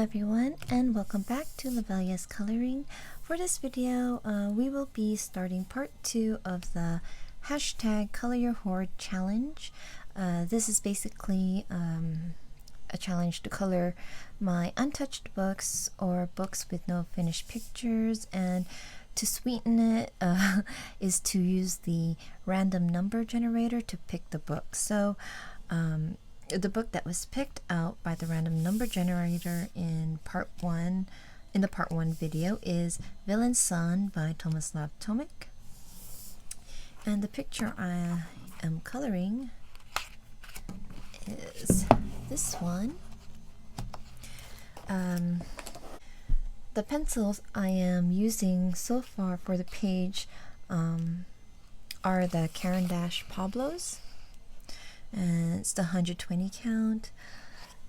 Hello everyone, and welcome back to Lovella's Coloring. For this video, we will be starting part 2 of the hashtag Color Your Hoard challenge. This is basically a challenge to color my untouched books or books with no finished pictures, and to sweeten it is to use the random number generator to pick the book. So the book that was picked out by the random number generator in the part 1 video is Vilin San by Tomislav Tomic. And the picture I am coloring is this one. The pencils I am using so far for the page are the Caran Pablos. And it's the 120 count.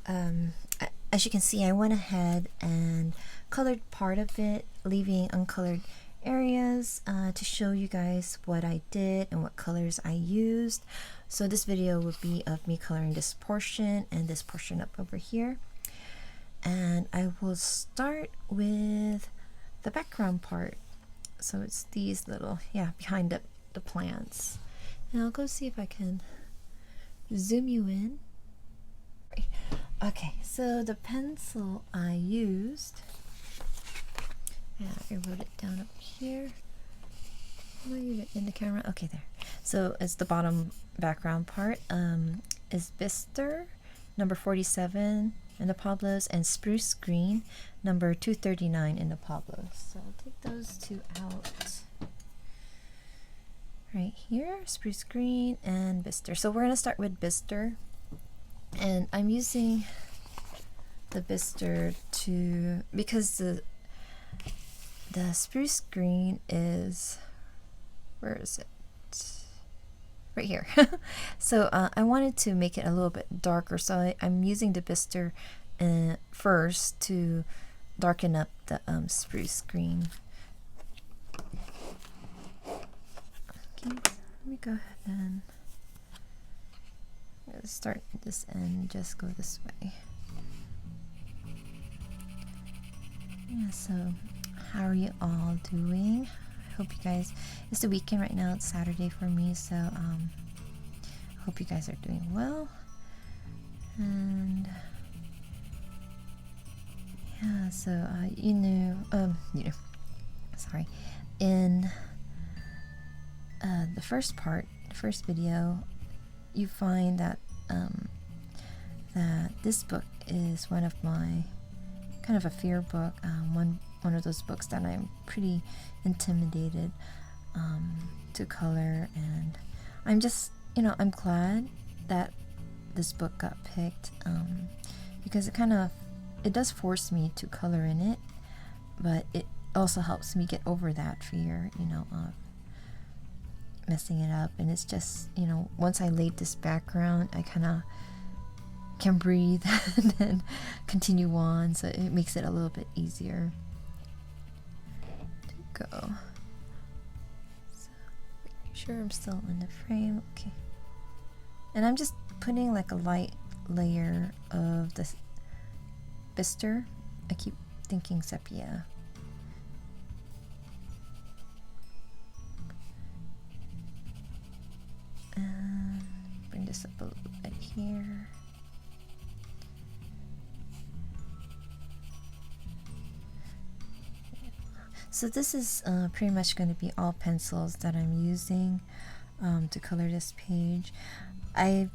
As you can see, I went ahead and colored part of it, leaving uncolored areas to show you guys what I did and what colors I used. So this video would be of me coloring this portion and this portion up over here. And I will start with the background part. So it's these little, behind the plants. And I'll go see if I can zoom you in. Okay, so the pencil I used, I wrote it down up here. In the camera? Okay, there. So it's the bottom background part. Is Bistre, number 47 in the Pablos, and Spruce Green, number 239 in the Pablos. So I'll take those two out. Right here, Spruce Green and Bistre. So we're going to start with Bistre, and I'm using the Bistre because the Spruce Green is, where is it? Right here. So I wanted to make it a little bit darker, so I'm using the Bistre first to darken up the Spruce Green. Let me go ahead and start this end, just go this way. Yeah, so how are you all doing? I hope you guys, it's the weekend right now, it's Saturday for me, so I hope you guys are doing well. And yeah, so sorry, in the first video, you find that that this book is one of my kind of a fear book, one of those books that I'm pretty intimidated to color, and I'm just, I'm glad that this book got picked because it does force me to color in it, but it also helps me get over that fear, of messing it up. And it's just, once I laid this background, I kind of can breathe and then continue on, so it makes it a little bit easier to go. So make sure I'm still in the frame. Okay, and I'm just putting like a light layer of the Bistre. I keep thinking sepia. Bring this up a little bit here. So this is pretty much going to be all pencils that I'm using to color this page. I've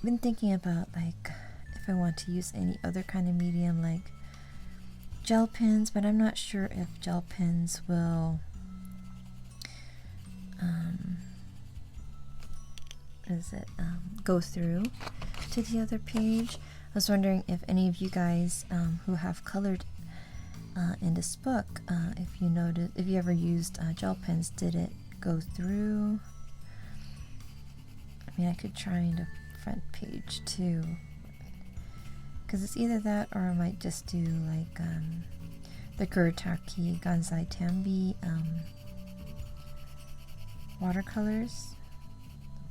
been thinking about if I want to use any other kind of medium like gel pens, but I'm not sure if gel pens will go through to the other page. I was wondering if any of you guys who have colored in this book, if you ever used gel pens, did it go through? I mean, I could try in the front page too, because it's either that or I might just do like the Khaki Gansai Tambi watercolors,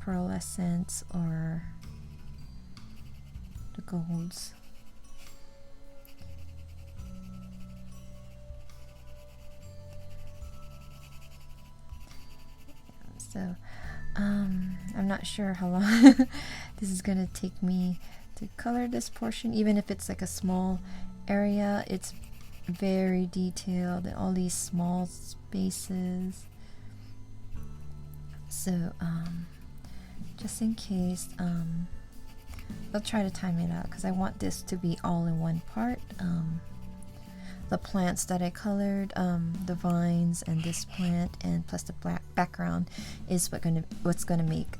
pearlescence, or the golds. So I'm not sure how long this is gonna take me to color this portion. Even if it's like a small area, it's very detailed and all these small spaces. So just in case, I'll try to time it out because I want this to be all in one part. The plants that I colored, the vines and this plant, and plus the black background is what's gonna make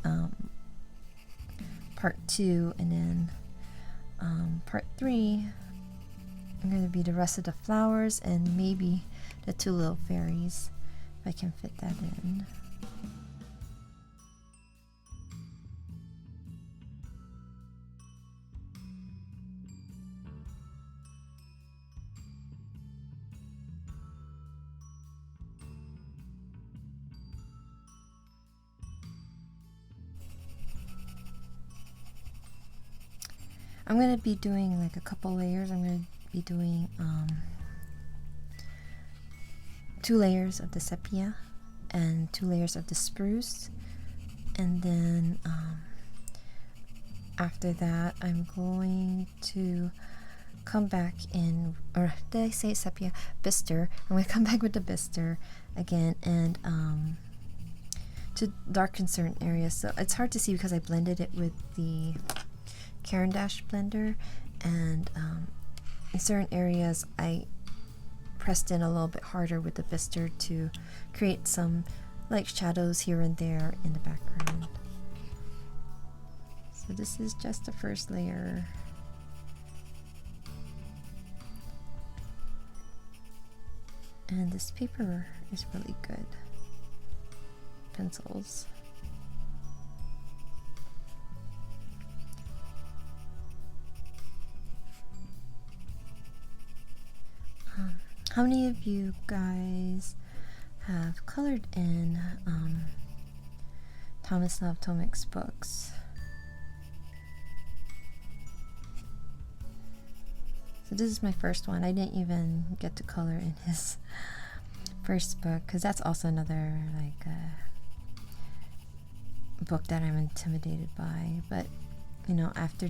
part 2, and then part 3 I'm gonna be the rest of the flowers and maybe the 2 little fairies, if I can fit that in. I'm going to be doing like a couple layers. I'm going to be doing 2 layers of the sepia and 2 layers of the spruce, and then after that I'm going to come back in, or did I say sepia? Bistre. I'm going to come back with the bistre again and to darken certain areas. So it's hard to see because I blended it with the Caran blender, and in certain areas I pressed in a little bit harder with the Bistre to create some like shadows here and there in the background. So this is just the first layer. And this paper is really good. Pencils. How many of you guys have colored in Tomislav Tomic's books? So this is my first one. I didn't even get to color in his first book because that's also another like book that I'm intimidated by. But you know, after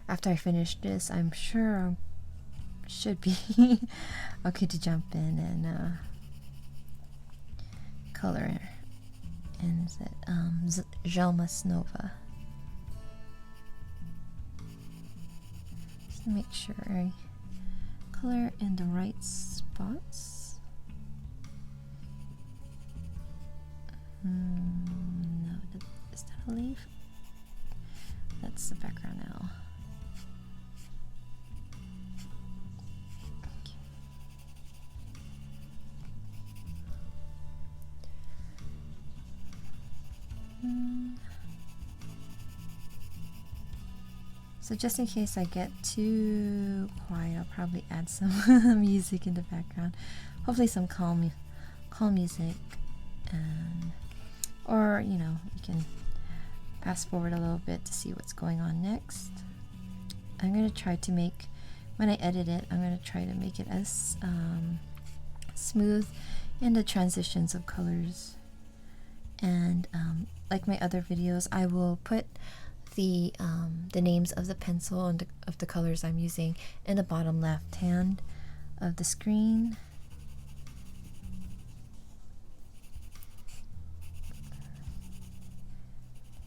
I finish this, I'm sure should be okay to jump in and color. And is it Jelma Nova? Just make sure I color in the right spots. No, is that a leaf? That's the background now. So just in case I get too quiet, I'll probably add some music in the background. Hopefully some calm music, and or you know, you can fast forward a little bit to see what's going on next. I'm gonna try to make, when I edit it, I'm gonna try to make it as smooth in the transitions of colors. And like my other videos, I will put the names of the pencil and of the colors I'm using in the bottom left hand of the screen.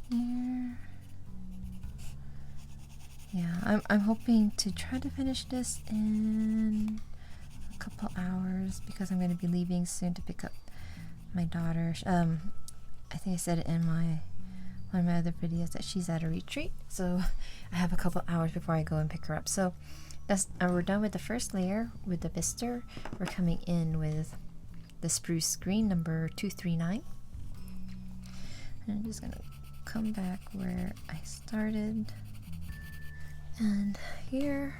Here. Yeah, I'm hoping to try to finish this in a couple hours because I'm going to be leaving soon to pick up my daughter. I think I said it in one of my other videos that she's at a retreat, so I have a couple hours before I go and pick her up. So that's we're done with the first layer with the Bistre. We're coming in with the Spruce Green number 239, and I'm just gonna come back where I started, and here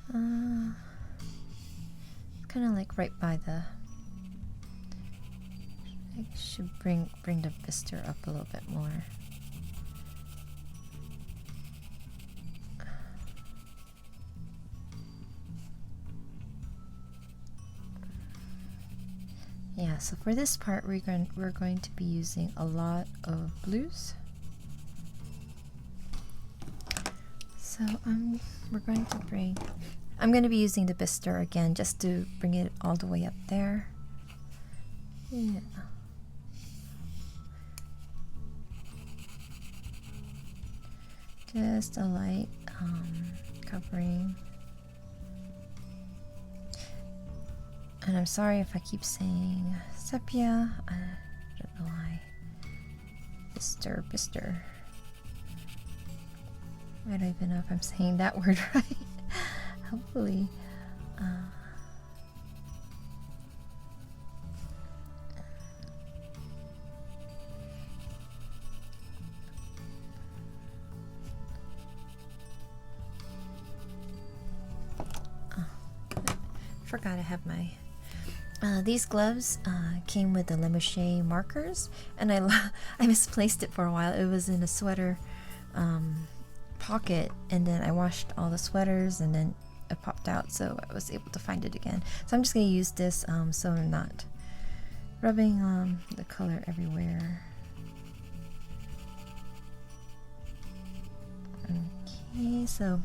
it's kind of like right by the, I should bring the Bistre up a little bit more. Yeah, yeah, so for this part we're going to be using a lot of blues. So we're going to I'm going to be using the Bistre again just to bring it all the way up there. Yeah. Just a light covering. And I'm sorry if I keep saying sepia. I don't know why. Bistre. I don't even know if I'm saying that word right. Hopefully. Forgot I have my these gloves came with the Lemouche markers, and I misplaced it for a while. It was in a sweater pocket, and then I washed all the sweaters and then it popped out, so I was able to find it again. So I'm just going to use this so I'm not rubbing the color everywhere. Okay, so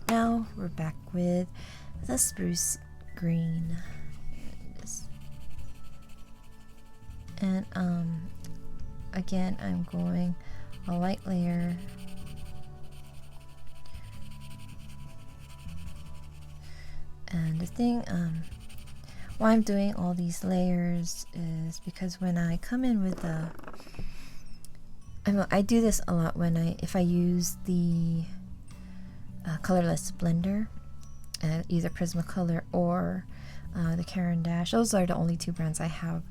now we're back with the Spruce Green. And again, I'm going a light layer. And the thing why I'm doing all these layers is because when I come in with the I do this a lot when if I use the colorless blender, either Prismacolor or the Caran Dash. Those are the only two brands I have.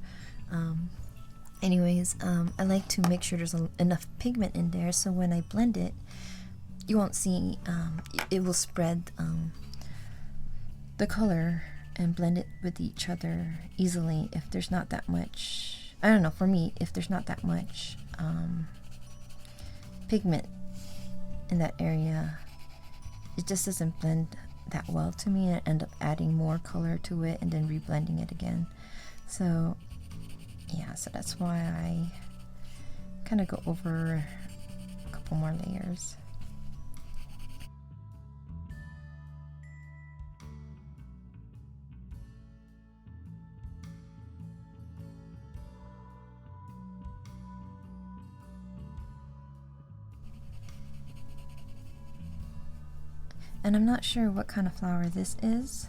Anyways, I like to make sure there's enough pigment in there so when I blend it, you won't see, it will spread the color and blend it with each other easily if there's not that much, I don't know, for me, if there's not that much pigment in that area, it just doesn't blend that well to me, and I end up adding more color to it and then reblending it again. So yeah, so that's why I kind of go over a couple more layers. And I'm not sure what kind of flower this is,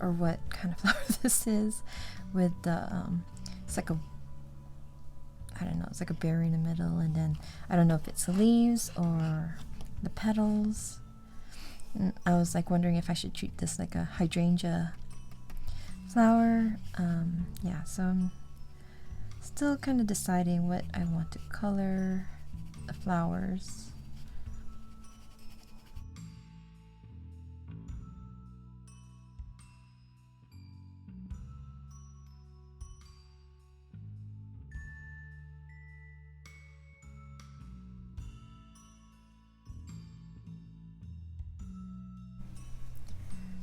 or what kind of flower this is with the, it's like a, I don't know, it's like a berry in the middle, and then I don't know if it's the leaves or the petals. And I was like wondering if I should treat this like a hydrangea flower. Yeah, so I'm still kind of deciding what I want to color the flowers.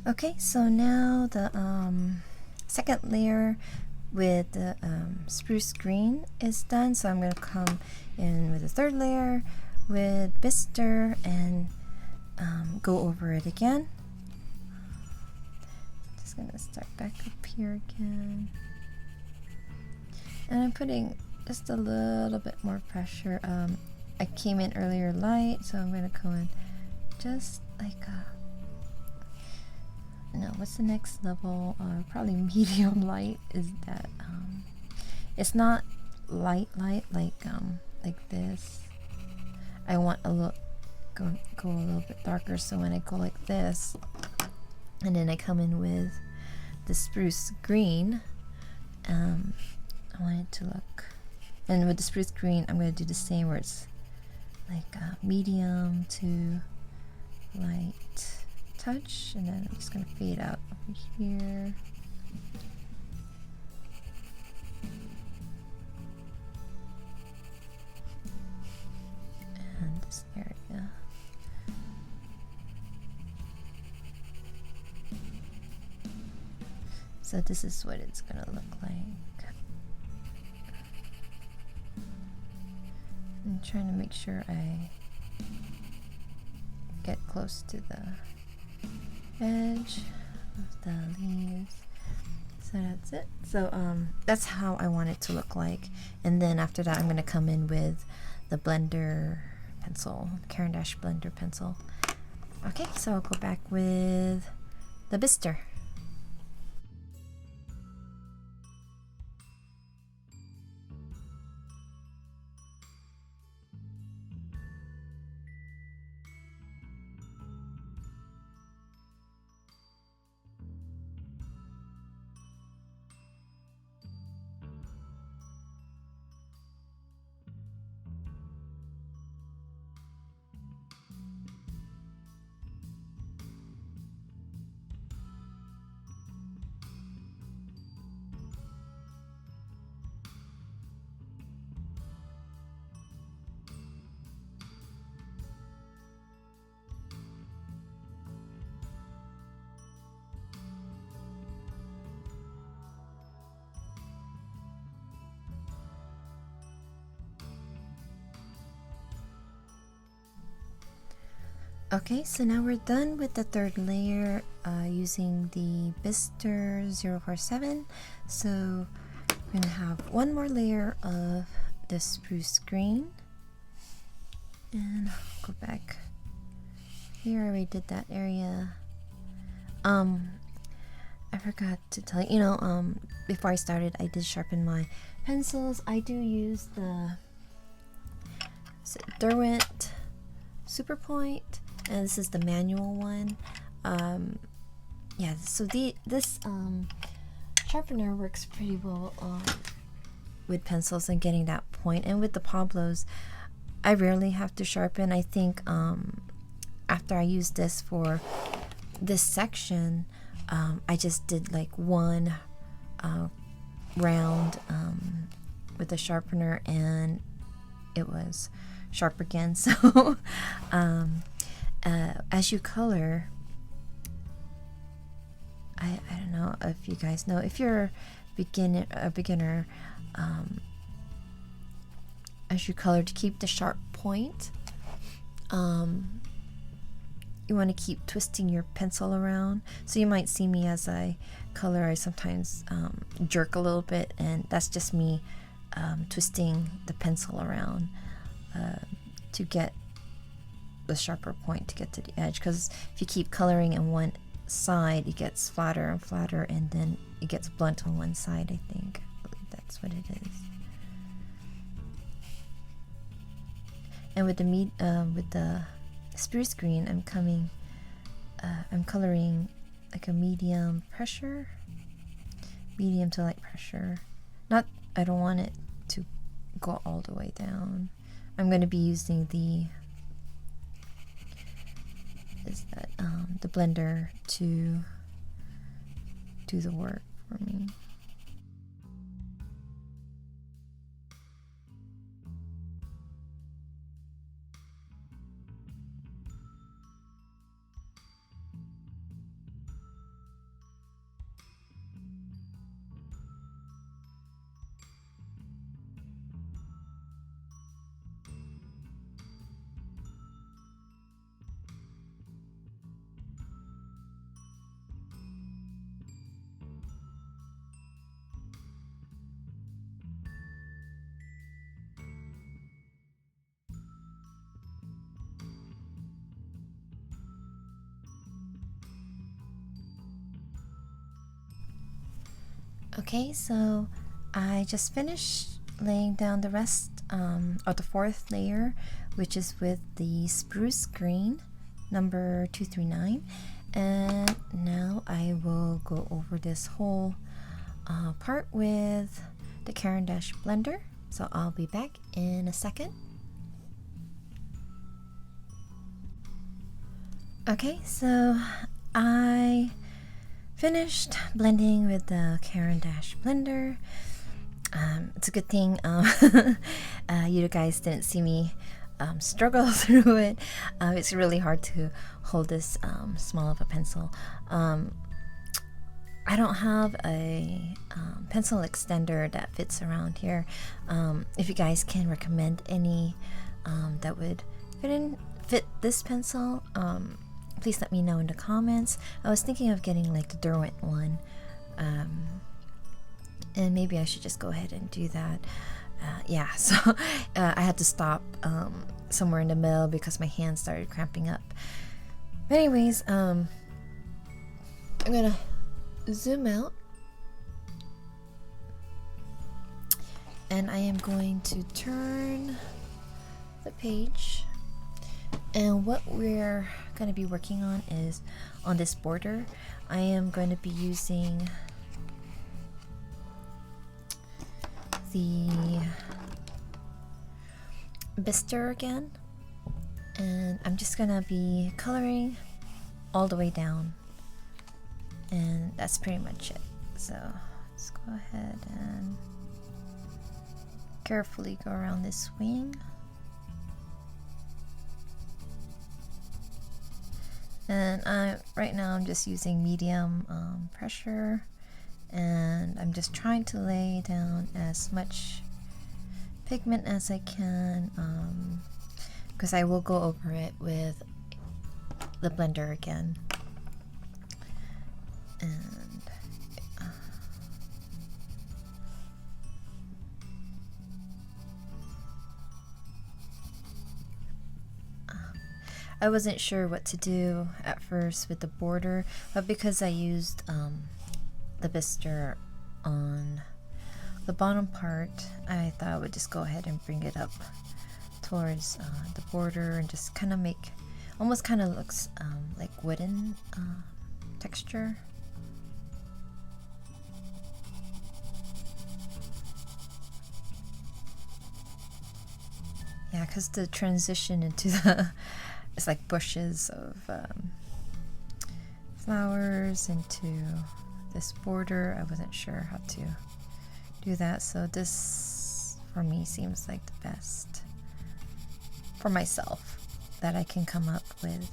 Okay, so now the second layer with the Spruce Green is done, so I'm going to come in with the third layer with Bistre and go over it again. Just going to start back up here again. And I'm putting just a little bit more pressure. I came in earlier light, so I'm going to go in just like a, no, what's the next level? Probably medium light. Is that it's not light like this. I want a little go a little bit darker, so when I go like this and then I come in with the Spruce Green, I want it to look, and with the Spruce Green I'm going to do the same where it's like medium to light touch, and then I'm just going to fade out over here. And this area. So this is what it's gonna look like. I'm trying to make sure I get close to the edge of the leaves. So that's it. So that's how I want it to look like. And then after that, I'm gonna come in with the blender pencil, Caran blender pencil. Okay, so I'll go back with the Bistre. Okay, so now we're done with the third layer using the Bistre 047. So we're gonna have one more layer of the Spruce Green. And I'll go back here. I already did that area. I forgot to tell you, before I started, I did sharpen my pencils. I do use the Derwent Super Point. And this is the manual one. Yeah, so this sharpener works pretty well with pencils and getting that point. And with the Pablos, I rarely have to sharpen. I think after I used this for this section, I just did like one round with the sharpener, and it was sharp again. So as you color, I don't know if you guys know, if you're a beginner, as you color, to keep the sharp point, you want to keep twisting your pencil around. So you might see me as I color, I sometimes jerk a little bit, and that's just me twisting the pencil around to get the sharper point, to get to the edge. Because if you keep coloring on one side, it gets flatter and flatter, and then it gets blunt on one side. I believe that's what it is. And with the Spruce Green, I'm coloring like a medium to light pressure. I don't want it to go all the way down. I'm going to be using the blender to do the work for me. Okay, so I just finished laying down the rest of the fourth layer, which is with the Spruce Green number 239, and now I will go over this whole part with the Caran blender. So I'll be back in a second. Okay, so I finished blending with the Caran blender. It's a good thing you guys didn't see me struggle through it. It's really hard to hold this small of a pencil. I I don't have a pencil extender that fits around here. If you guys can recommend any that would fit this pencil, please let me know in the comments. I was thinking of getting like the Derwent one, and maybe I should just go ahead and do that. Yeah, so I had to stop somewhere in the middle because my hands started cramping up. But anyways, I'm gonna zoom out, and I am going to turn the page, and what we're going to be working on is on this border. I am going to be using the Bistre again, and I'm just gonna be coloring all the way down, and that's pretty much it. So let's go ahead and carefully go around this wing, and right now I'm just using medium pressure, and I'm just trying to lay down as much pigment as I can, because I will go over it with the blender again. And I wasn't sure what to do at first with the border, but because I used the Bistre on the bottom part, I thought I would just go ahead and bring it up towards the border and just kind of make, almost kind of looks like wooden texture. Yeah, because the transition into the it's like bushes of flowers into this border. I wasn't sure how to do that, so this for me seems like the best for myself that I can come up with.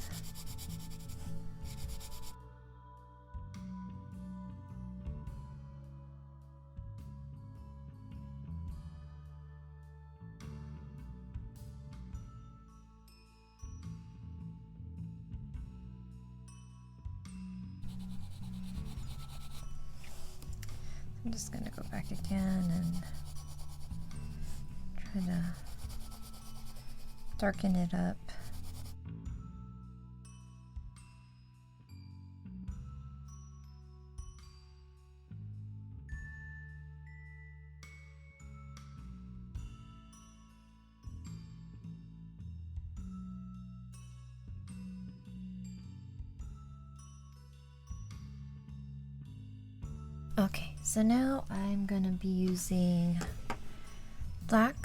I'm just going to go back again and try to darken it up. Okay, so now I'm gonna be using black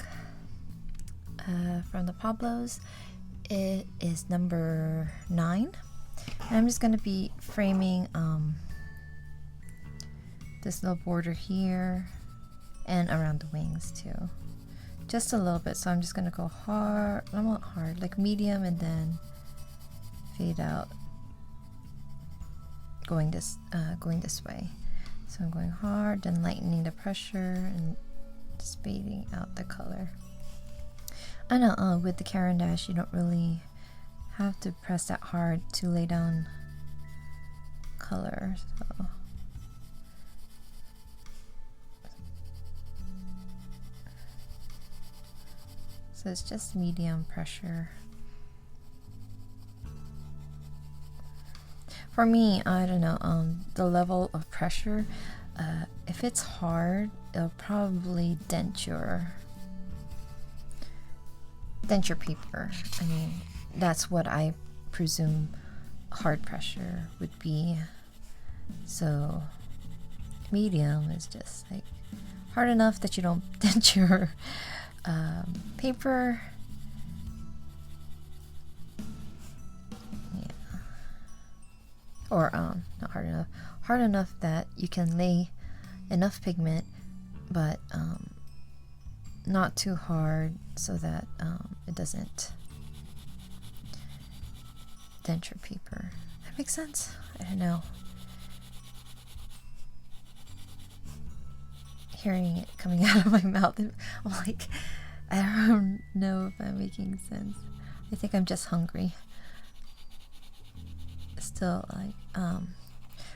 from the Pablos. It is number 9. And I'm just gonna be framing this little border here and around the wings too, just a little bit. So I'm just gonna go hard, not hard, like medium, and then fade out, going this way. So I'm going hard and lightening the pressure and just fading out the color. I know with the Caran dash you don't really have to press that hard to lay down color. So it's just medium pressure. For me, I don't know, the level of pressure, if it's hard, it'll probably dent your paper. I mean, that's what I presume hard pressure would be. So medium is just like hard enough that you don't dent your paper. Or not hard enough that you can lay enough pigment, but not too hard so that it doesn't dent your paper. That makes sense? I don't know. hearing it coming out of my mouth. I'm like, I don't know if I'm making sense. I think I'm just hungry. Still, like,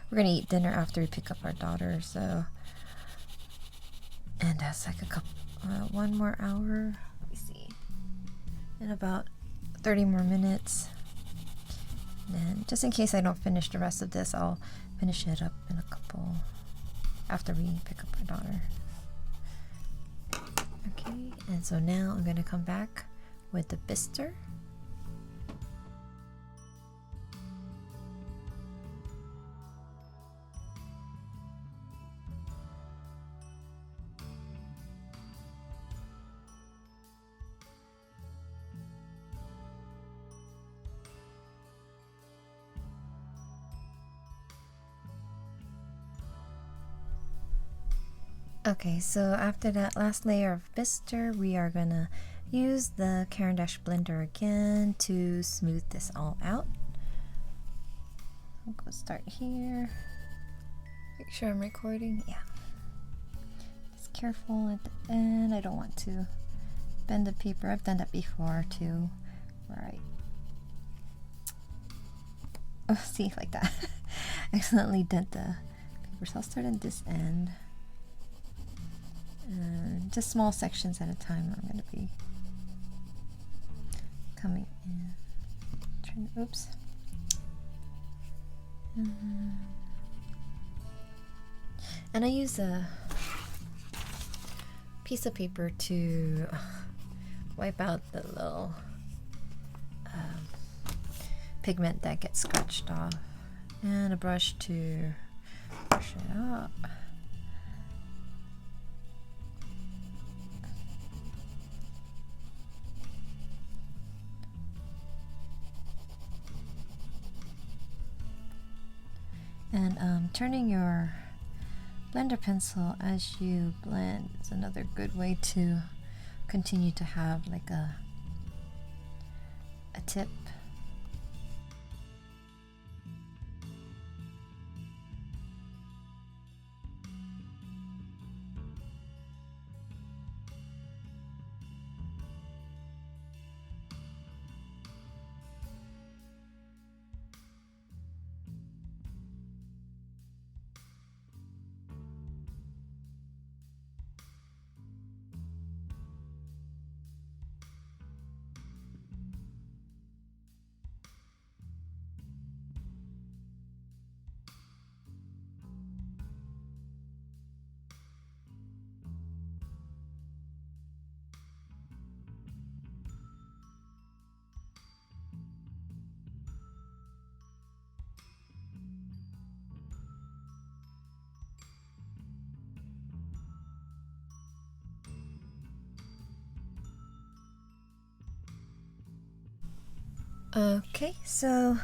we're gonna eat dinner after we pick up our daughter, so, and that's like a couple, 1 more hour. Let me see, in about 30 more minutes. And just in case I don't finish the rest of this, I'll finish it up in a couple after we pick up our daughter. Okay, and so now I'm gonna come back with the Bistre. Okay, so after that last layer of Bistre, we are gonna use the Caran blender again to smooth this all out. I'll go start here. Make sure I'm recording. Yeah. Just careful at the end. I don't want to bend the paper. I've done that before too. Right. Oh, see, like that. Accidentally dent the paper. So I'll start at this end. Just small sections at a time. I'm going to be coming in. Oops. And I use a piece of paper to wipe out the little pigment that gets scratched off, and a brush to brush it up. And turning your blender pencil as you blend is another good way to continue to have like a tip. Okay, so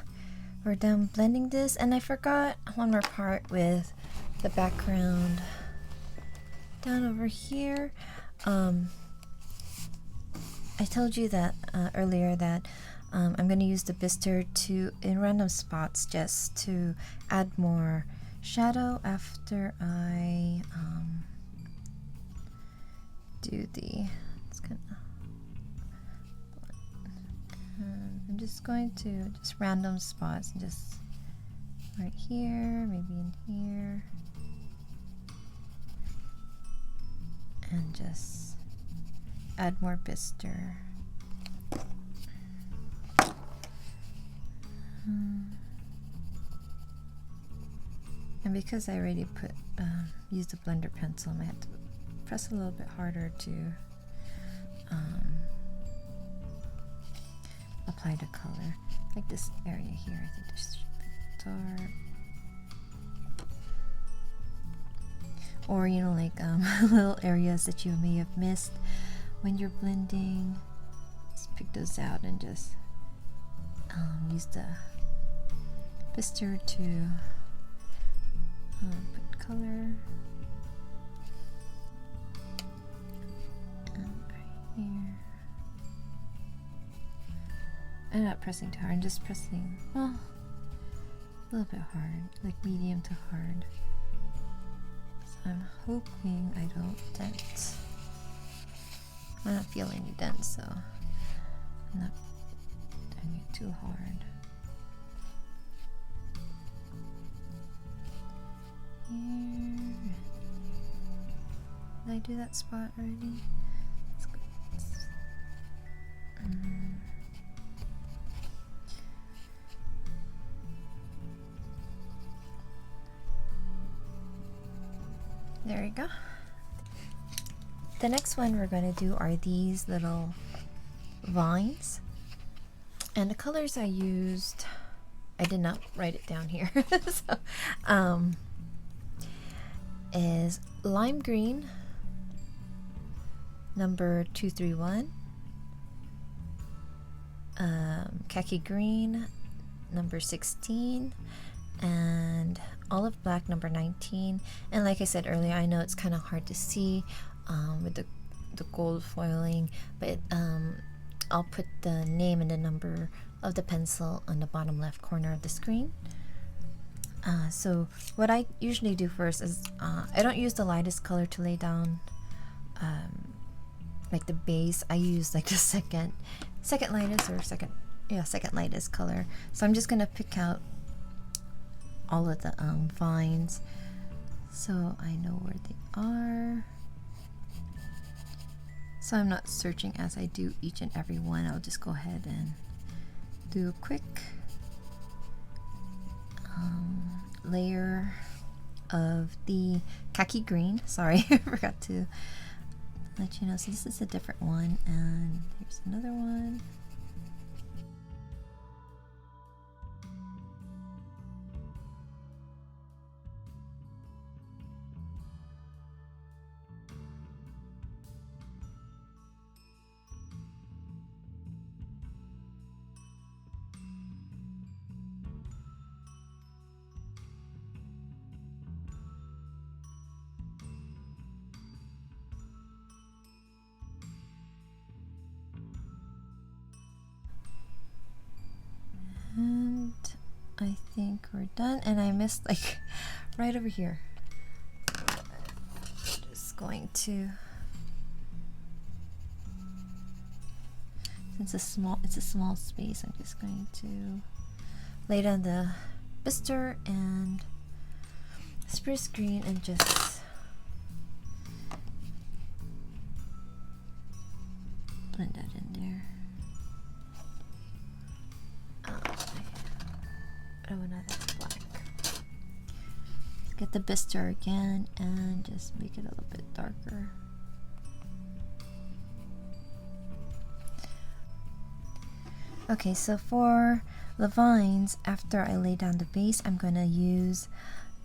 we're done blending this, and I forgot one more part with the background down over here. I told you that earlier that I'm going to use the Bistre in random spots just to add more shadow after I do the. It's gonna. I'm just going to just random spots, just right here, maybe in here, and just add more Bistre. And because I already used the blender pencil, I might have to press a little bit harder to apply the color. Like this area here, I think this should be dark. Or, you know, like little areas that you may have missed when you're blending. Just pick those out and just use the Bistre to put color. And right here. I'm not pressing too hard, I'm just pressing, well, a little bit hard, like medium to hard. So I'm hoping I don't dent. I don't feel any dents, so I'm not doing it too hard. Here. Did I do that spot already? Let's go. There we go. The next one we're going to do are these little vines. And the colors I used, I did not write it down here. So, is lime green, number 231, khaki green, number 16, and olive black, number 19. And like I said earlier, I know it's kind of hard to see with the gold foiling, but I'll put the name and the number of the pencil on the bottom left corner of the screen. So what I usually do first is I don't use the lightest color to lay down like the base. I use like the second lightest or second lightest color. So I'm just gonna pick out all of the vines so I know where they are. So I'm not searching as I do each and every one. I'll just go ahead and do a quick layer of the khaki green. Sorry, I forgot to let you know. So this is a different one, and here's another one. And I think we're done, and I missed like right over here. Just going to, since it's a small space, I'm just going to lay down the Bistre and Spruce Green and just blend that in there. Oh, another black. Let's get the Bistre again and just make it a little bit darker. Okay, so for the vines, after I lay down the base, I'm going to use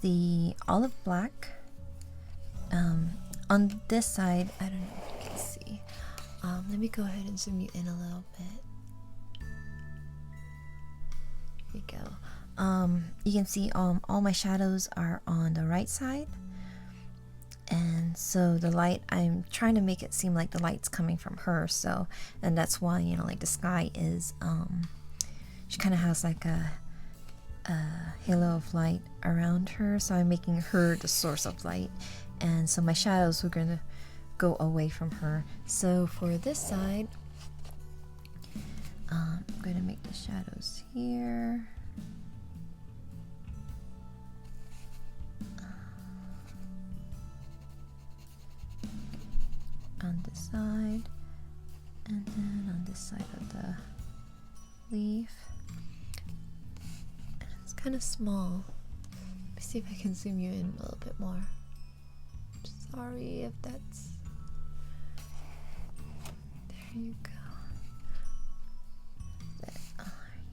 the olive black. On this side, I don't know if you can see. Let me go ahead and zoom you in a little bit. Here we go. You can see all my shadows are on the right side, and so the light, I'm trying to make it seem like the light's coming from her, so, and that's why, you know, like the sky is she kind of has like a halo of light around her, so I'm making her the source of light, and so my shadows are gonna go away from her. So for this side, I'm gonna make the shadows here. On this side, and then on this side of the leaf. And it's kind of small. Let me see if I can zoom you in a little bit more. Sorry if that's... There you go. That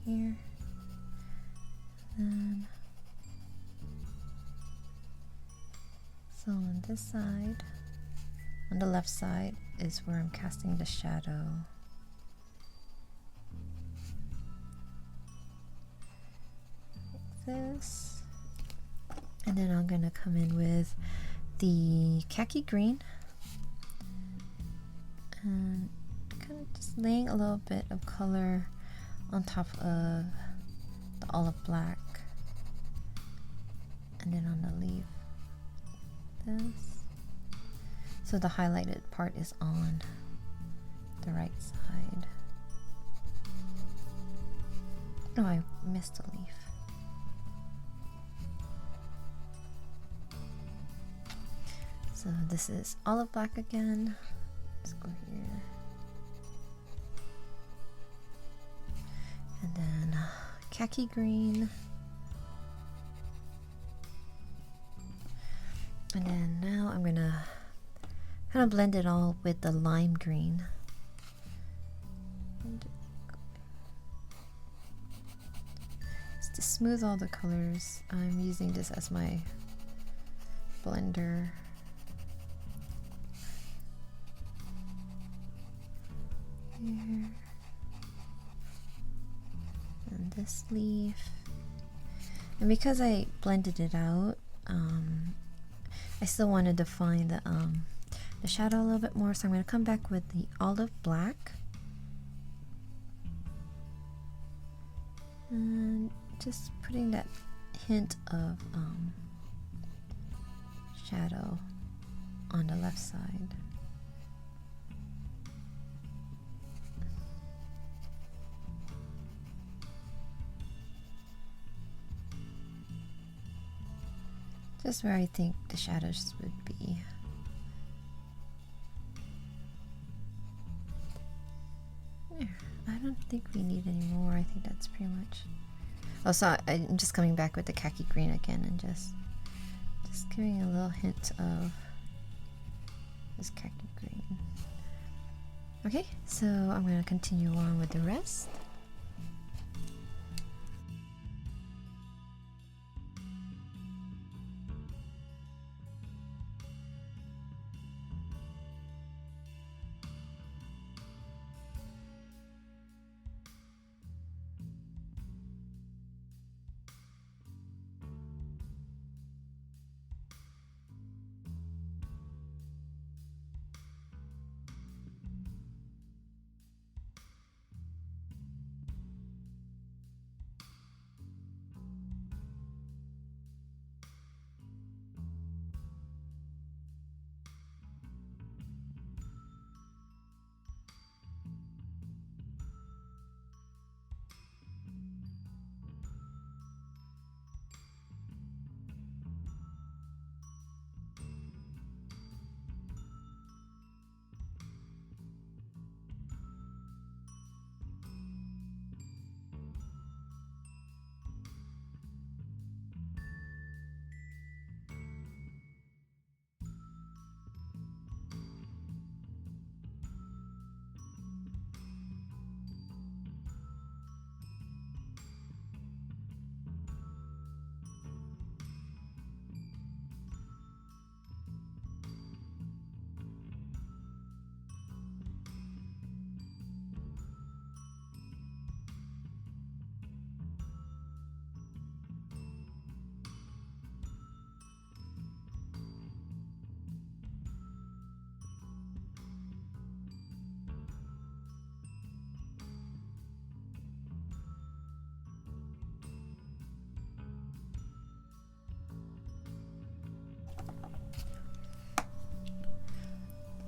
here. Then so on this side, on the left side is where I'm casting the shadow. Like this. And then I'm gonna come in with the khaki green and kind of just laying a little bit of color on top of the olive black, and then on the leaf this. So the highlighted part is on the right side. Oh, I missed a leaf. So this is olive black again. Let's go here. And then khaki green. And then now I'm gonna kind of blend it all with the lime green. Just to smooth all the colors, I'm using this as my blender. Here. And this leaf. And because I blended it out, I still want to define the shadow a little bit more, so I'm going to come back with the olive black and just putting that hint of shadow on the left side. Just where I think the shadows would be. There. I don't think we need any more. I think that's pretty much. Oh, so I'm just coming back with the khaki green again and just giving a little hint of this khaki green. Okay, so I'm going to continue on with the rest.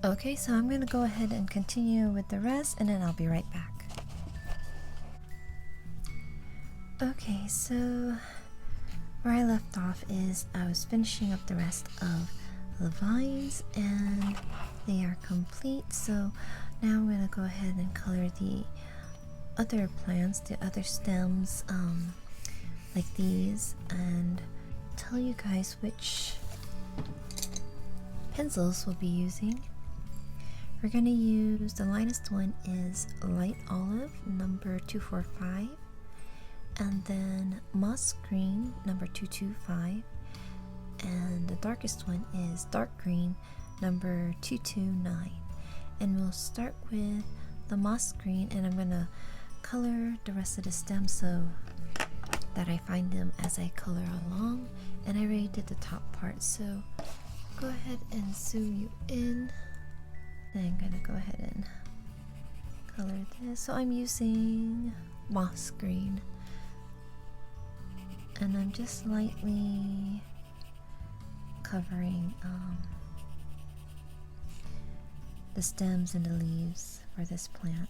Okay, so I'm going to go ahead and continue with the rest, and then I'll be right back. Okay, so where I left off is I was finishing up the rest of the vines, and they are complete. So now I'm going to go ahead and color the other plants, the other stems, like these, and tell you guys which pencils we'll be using. We're going to use, the lightest one is light olive number 245, and then moss green number 225, and the darkest one is dark green number 229. And we'll start with the moss green, and I'm going to color the rest of the stems so that I find them as I color along. And I already did the top part, so go ahead and zoom you in. Then I'm gonna go ahead and color this. So I'm using moss green, and I'm just lightly covering the stems and the leaves for this plant.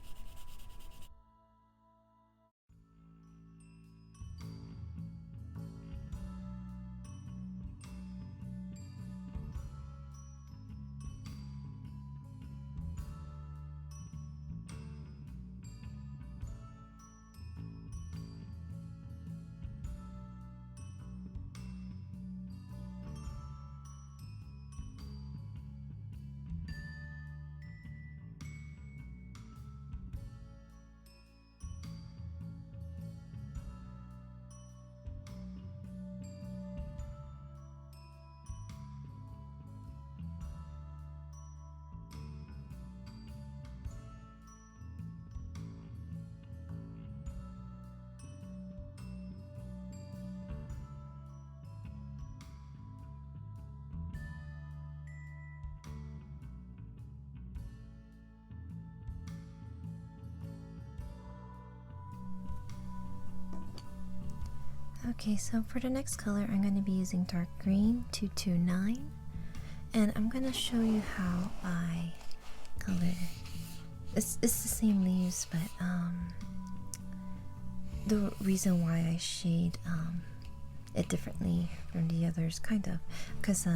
Okay, so for the next color, I'm going to be using dark green 229, and I'm going to show you how I color. It's the same leaves, but the reason why I shade it differently from the others, kind of, because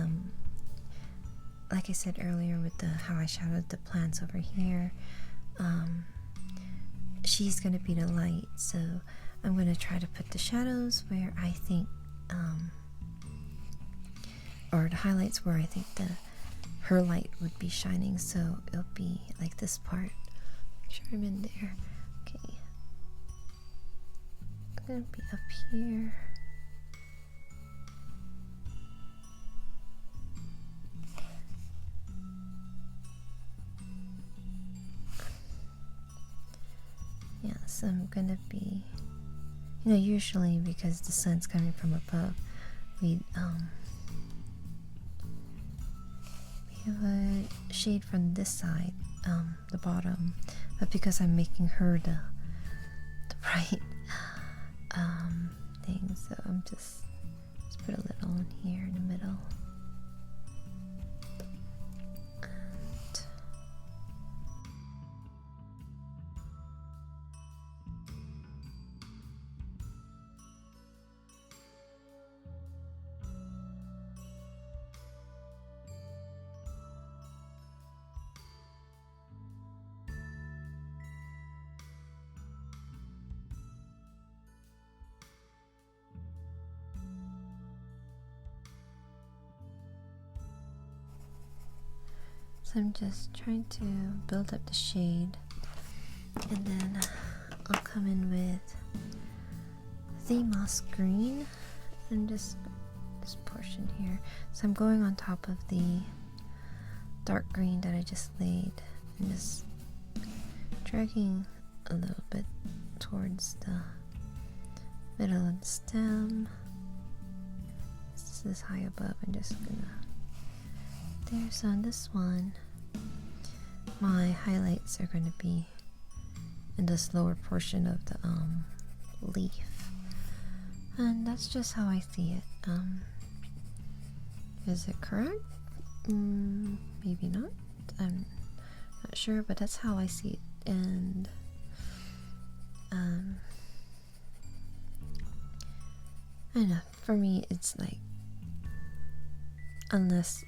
like I said earlier with how I shadowed the plants over here, she's going to be the light, so I'm going to try to put the shadows where I think, or the highlights where I think her light would be shining, so it'll be like this part. Make sure I'm in there. Okay. I'm going to be up here. Yeah, so I'm going to be, usually because the sun's coming from above, we have a shade from this side, the bottom, but because I'm making her the bright thing, so I'm just put a little in here in the middle. So I'm just trying to build up the shade, and then I'll come in with the moss green and just this portion here. So I'm going on top of the dark green that I just laid and just dragging a little bit towards the middle of the stem. This is high above. I'm just gonna there. So on this one, my highlights are going to be in this lower portion of the leaf, and that's just how I see it. Is it correct? Maybe not. I'm not sure, but that's how I see it. And I don't know. For me, it's like, unless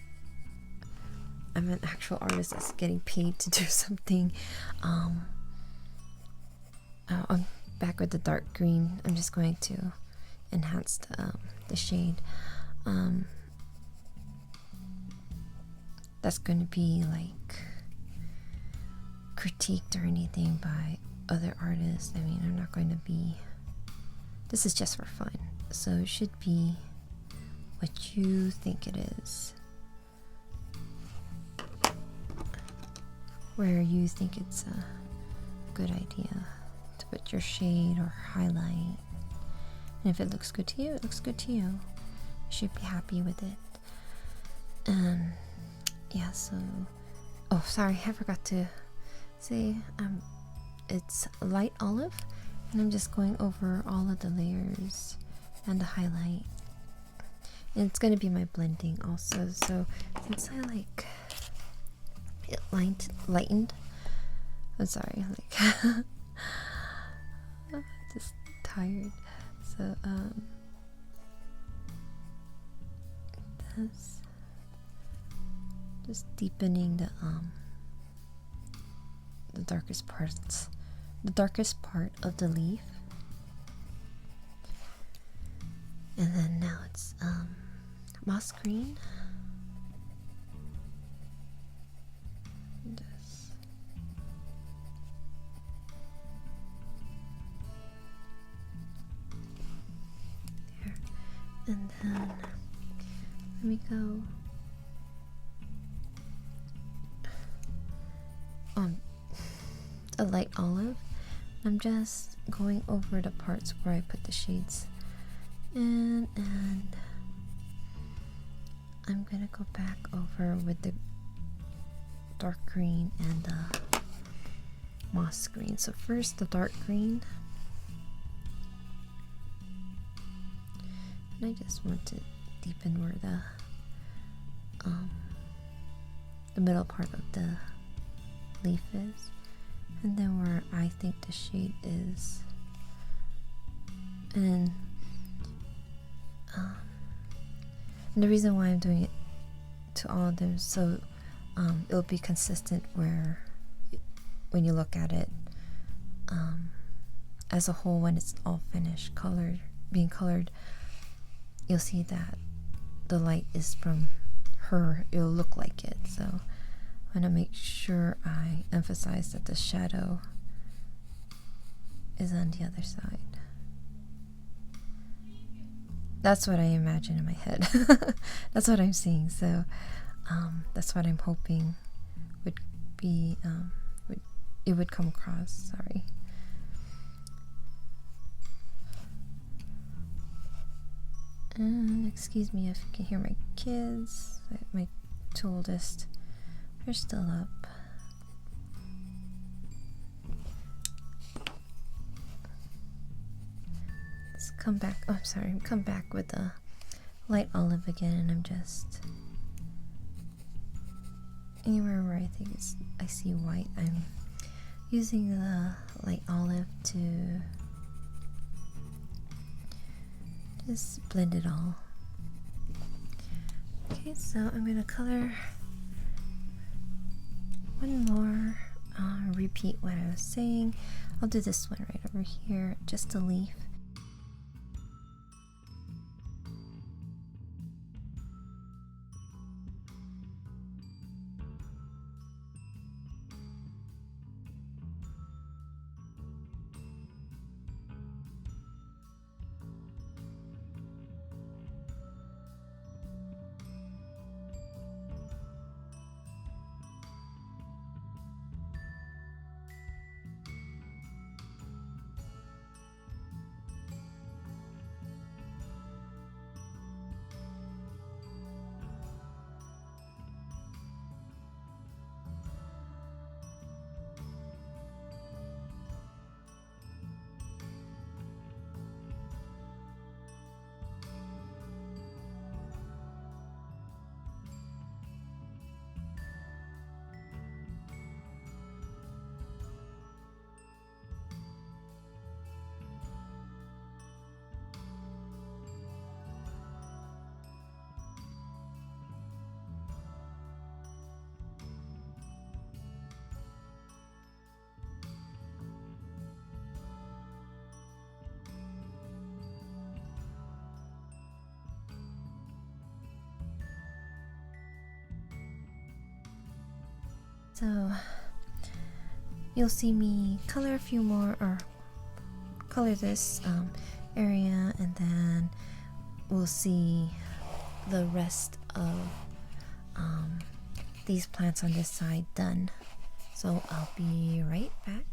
I'm an actual artist that's getting paid to do something. I'm back with the dark green. I'm just going to enhance the shade. That's going to be like critiqued or anything by other artists. I mean, I'm not going to be. This is just for fun, so it should be what you think it is. Where you think it's a good idea to put your shade or highlight. And if it looks good to you, it looks good to you. You should be happy with it. Yeah, so oh, sorry, I forgot to say it's light olive, and I'm just going over all of the layers and the highlight. And it's gonna be my blending also. So since I like it lightened, I'm sorry, like just tired. So this just deepening the darkest parts, the darkest part of the leaf. And then now it's moss green. This. There. And then let me go a light olive. I'm just going over the parts where I put the shades in, and I'm gonna go back over with the dark green and the moss green. So first the dark green, and I just want to deepen where the middle part of the leaf is, and then where I think the shade is, and the reason why I'm doing it to all of them, so it'll be consistent where when you look at it as a whole, when it's all finished, being colored, you'll see that the light is from her, it'll look like it. So I'm gonna make sure I emphasize that the shadow is on the other side. That's what I imagine in my head. That's what I'm seeing. So that's what I'm hoping would be, it would come across. Sorry. And excuse me if you can hear my kids. My two oldest are still up. Let's come back. Oh, I'm sorry. Come back with the light olive again, and I'm just anywhere where I think I see white, I'm using the light olive to just blend it all. Okay, so I'm gonna color one more, repeat what I was saying. I'll do this one right over here, just a leaf. So you'll see me color a few more, or color this area, and then we'll see the rest of these plants on this side done. So I'll be right back.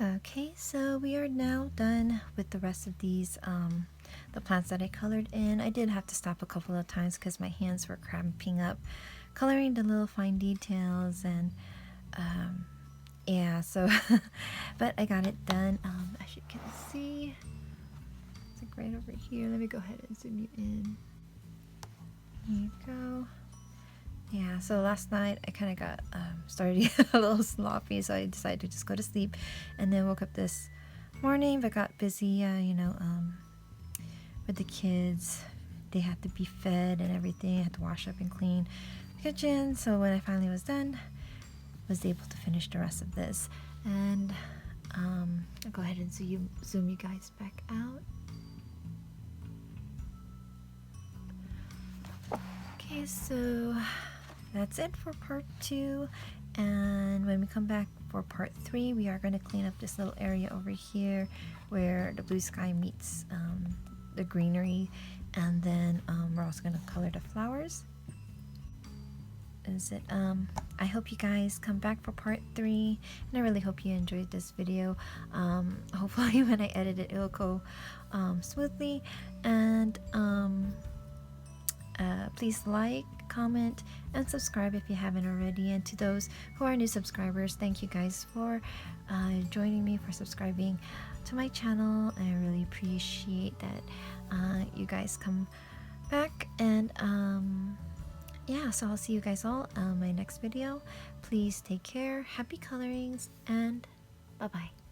Okay, so we are now done with the rest of these the plants that I colored in. I did have to stop a couple of times because my hands were cramping up coloring the little fine details, and yeah, so but I got it done. As you can see, it's like right over here. Let me go ahead and zoom you in. Here you go. Yeah, so last night I kind of got started to get a little sloppy, so I decided to just go to sleep, and then woke up this morning but got busy, you know, with the kids. They had to be fed and everything. I had to wash up and clean the kitchen, so when I finally was done, was able to finish the rest of this. And I'll go ahead and zoom you guys back out. Okay, so that's it for part 2, and when we come back for part 3, we are going to clean up this little area over here where the blue sky meets the greenery, and then we're also going to color the flowers. I hope you guys come back for part 3, and I really hope you enjoyed this video. Hopefully when I edit it, it'll go smoothly, and please like, comment, and subscribe if you haven't already. And to those who are new subscribers, thank you guys for joining me, for subscribing to my channel. I really appreciate that you guys come back. And yeah, so I'll see you guys all on my next video. Please take care, happy colorings, and bye bye.